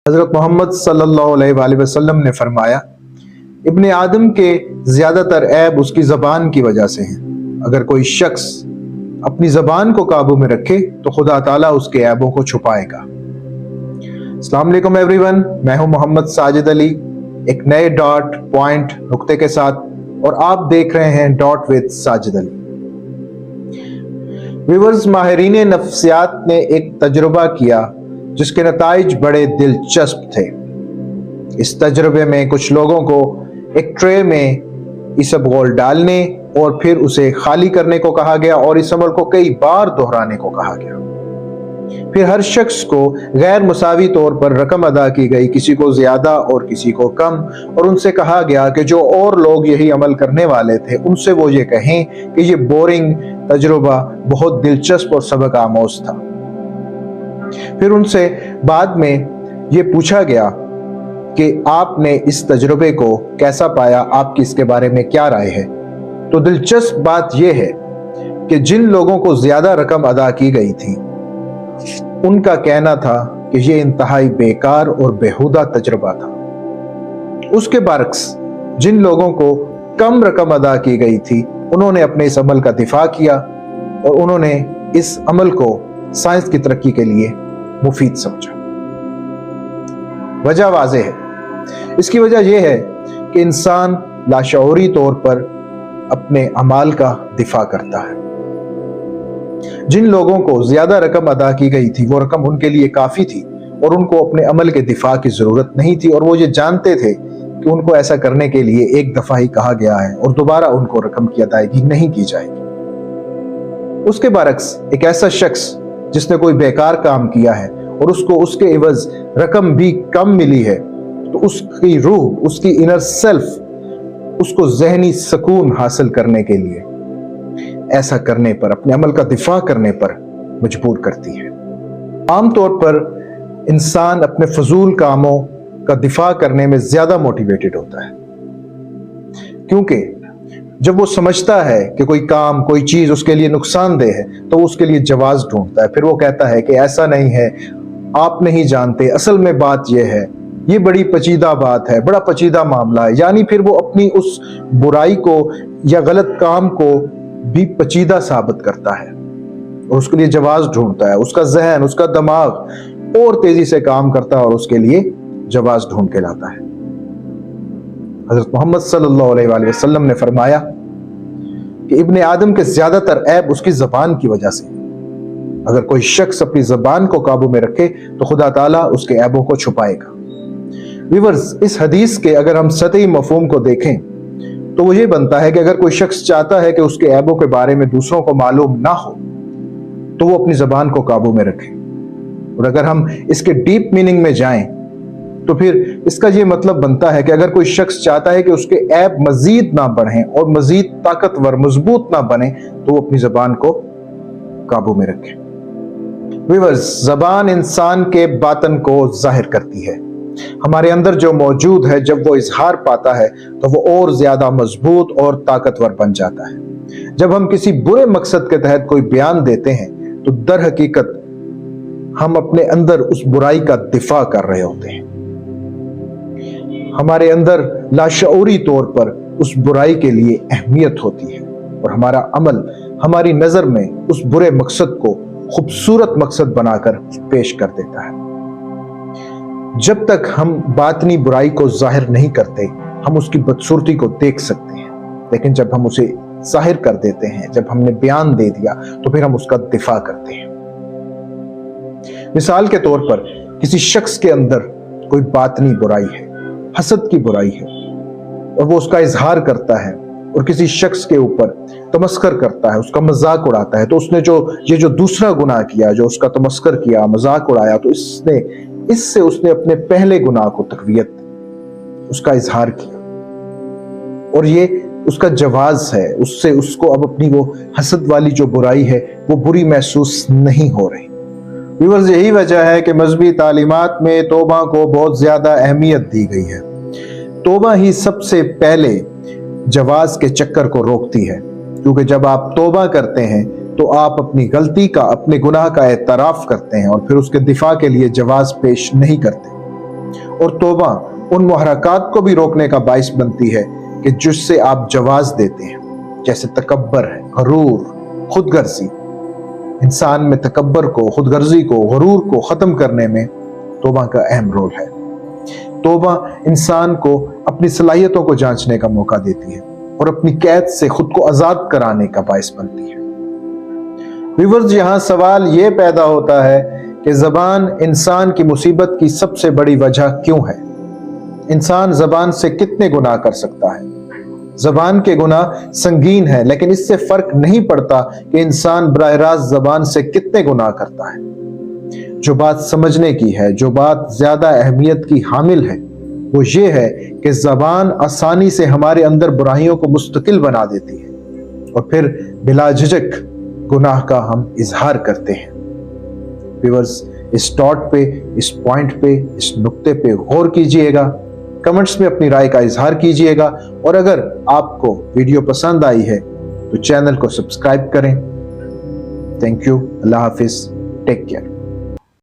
हज़रत मोहम्मद सल्लल्लाहु अलैहि वसल्लम ने फरमाया, इब्ने आदम के ज़्यादातर ऐब उसकी ज़बान की वजह से हैं। अगर कोई शख्स अपनी ज़बान को काबू में रखे तो खुदा ताला उसके ऐबों को छुपाएगा। अस्सलाम वालेकुम एवरीवन, मैं हूं मोहम्मद साजिद अली, एक नए डॉट पॉइंट नुक्ते के साथ, और आप देख रहे हैं dot with Sajid Ali. Viewers, माहिरीन नफ्सियात ने एक तजुर्बा किया जिसके नताइज बड़े दिलचस्प थे। इस तजुर्बे में कुछ लोगों को एक ट्रे में इसबगोल डालने और फिर उसे खाली करने को कहा गया और इस अमल को कई बार दोहराने को कहा गया। फिर हर शख्स को गैर मुसावी तौर पर रकम अदा की गई, किसी को ज्यादा और किसी को कम, और उनसे कहा गया कि जो और लोग यही अमल करने वाले थे उनसे वो ये कहें कि ये बोरिंग तजुर्बा बहुत दिलचस्प और सबक आमोज था। फिर उनसे बाद में ये पूछा गया कि आपने इस तजुर्बे को कैसा पाया, आपकी इसके बारे में क्या राय है। तो दिलचस्प बात यह है कि जिन लोगों को ज्यादा रकम अदा की गई थी उनका कहना था कि यह इंतहाई बेकार और बेहुदा तजुर्बा था। उसके बरक्स जिन लोगों को कम रकम अदा की गई थी उन्होंने अपने इस अमल का दिफा किया और उन्होंने इस अमल को साइंस की तरक्की के लिए मुफीद समझा। वजह वाज़ेह है। इसकी वजह यह है कि इंसान लाशऊरी तौर पर अपने अमाल का दिफा करता है। जिन लोगों को ज्यादा रकम अदा की गई थी वो रकम उनके लिए काफी थी और उनको अपने अमल के दिफा की जरूरत नहीं थी, और वो ये जानते थे कि उनको ऐसा करने के लिए एक दफा ही कहा गया है और दोबारा उनको रकम की अदायगी नहीं की जाएगी। उसके बरक्स एक ऐसा शख्स जिसने कोई बेकार काम किया है और उसको उसके एवज रकम भी कम मिली है, तो उसकी रूह, उसकी इनर सेल्फ उसको ज़हनी सुकून हासिल करने के लिए ऐसा करने पर, अपने अमल का दिफा करने पर मजबूर करती है। आमतौर पर इंसान अपने फजूल कामों का दिफा करने में ज्यादा मोटिवेटेड होता है, क्योंकि जब वो समझता है कि कोई काम, कोई चीज उसके लिए नुकसानदेह है तो वो उसके लिए जवाज ढूंढता है। फिर वो कहता है कि ऐसा नहीं है, आप नहीं जानते, असल में बात यह है, ये बड़ी पेचीदा बात है, बड़ा पेचीदा मामला है। यानी फिर वो अपनी उस बुराई को या गलत काम को भी पेचीदा साबित करता है और उसके लिए जवाज ढूंढता है। उसका जहन, उसका दिमाग और तेजी से काम करता है और उसके लिए जवाज ढूंढ के लाता है। हज़रत मोहम्मद सल्लल्लाहु अलैहि वसल्लम ने फरमाया कि इब्ने आदम के ज्यादातर ऐब उसकी ज़बान की वजह से। अगर कोई शख्स अपनी ज़बान को काबू में रखे तो खुदा ताला उसके ऐबों को छुपाएगा। व्यूअर्स, इस हदीस के अगर हम सतही मफहूम को देखें तो वो ये बनता है कि अगर कोई शख्स चाहता है कि उसके ऐबों के बारे में दूसरों को मालूम ना हो तो वो अपनी ज़बान को काबू में रखे। और अगर हम इसके डीप मीनिंग में जाएं तो फिर इसका ये मतलब बनता है कि अगर कोई शख्स चाहता है कि उसके ऐब मजीद ना बढ़ें और मजीद ताकतवर, मजबूत ना बने, तो वो अपनी ज़बान को काबू में रखे। व्यूअर्स, ज़बान इंसान के बातन को जाहिर करती है। हमारे अंदर जो मौजूद है, जब वो इजहार पाता है तो वो और ज्यादा मजबूत और ताकतवर बन जाता है। जब हम किसी बुरे मकसद के तहत कोई बयान देते हैं तो दर हकीकत हम अपने अंदर उस बुराई का दिफा कर रहे होते हैं। हमारे अंदर लाशऊरी तौर पर उस बुराई के लिए अहमियत होती है और हमारा अमल हमारी नजर में उस बुरे मकसद को खूबसूरत मकसद बनाकर पेश कर देता है। जब तक हम बातनी बुराई को जाहिर नहीं करते हम उसकी बदसूरती को देख सकते हैं, लेकिन जब हम उसे जाहिर कर देते हैं, जब हमने बयान दे दिया, तो फिर हम उसका दिफा करते हैं। मिसाल के तौर पर किसी शख्स के अंदर कोई बातनी बुराई है, हसद की बुराई है, और वो उसका इजहार करता है और किसी शख्स के ऊपर तमस्कर करता है, उसका मजाक उड़ाता है, तो उसने जो दूसरा गुनाह किया, जो उसका तमस्कर किया, मजाक उड़ाया, तो इससे उसने अपने पहले गुनाह को तकवीयत, उसका इजहार किया, और ये उसका जवाज है। उससे उसको अब अपनी वो हसद वाली जो बुराई है वो बुरी महसूस नहीं हो रही। व्यूअर्स, यही वजह है कि मजहबी तालीमात में तौबा को बहुत ज्यादा अहमियत दी गई है। तौबा ही सबसे पहले जवाज के चक्कर को रोकती है, क्योंकि जब आप तौबा करते हैं तो आप अपनी गलती का, अपने गुनाह का एतराफ करते हैं और फिर उसके दिफा के लिए जवाज पेश नहीं करते। और तौबा उन मुहरकात को भी रोकने का बाइस बनती है कि जिससे आप जवाज देते हैं, जैसे तकब्बर है, गरूर, खुदगर्जी। इंसान में तकब्बर को, खुदगर्जी को, गरूर को खत्म करने में तौबा का अहम रोल है। तौबा इंसान को अपनी सलाहियतों को जांचने का मौका देती है और अपनी कैद से खुद को आजाद कराने का बाइस बनती है। व्यूअर्स, यहाँ सवाल ये पैदा होता है कि ज़बान इंसान की मुसीबत की सबसे बड़ी वजह क्यों है? इंसान ज़बान से कितने गुनाह कर सकता है? ज़बान के गुनाह संगीन है, लेकिन इससे फर्क नहीं पड़ता कि इंसान बराह रास्त ज़बान से कितने गुनाह करता है। जो बात समझने की है, जो बात ज्यादा अहमियत की हामिल है, वो ये है कि ज़बान आसानी से हमारे अंदर बुराइयों को मुस्तकिल बना देती है और फिर बिला झिझक गुनाह का हम इजहार करते हैं। व्यूअर्स, इस डॉट पे, इस पॉइंट पे, इस नुक्ते पे गौर कीजिएगा, कमेंट्स में अपनी राय का इजहार कीजिएगा और अगर आपको वीडियो पसंद आई है तो चैनल को सब्सक्राइब करें। Thank you. अल्लाह हाफिज। Take care.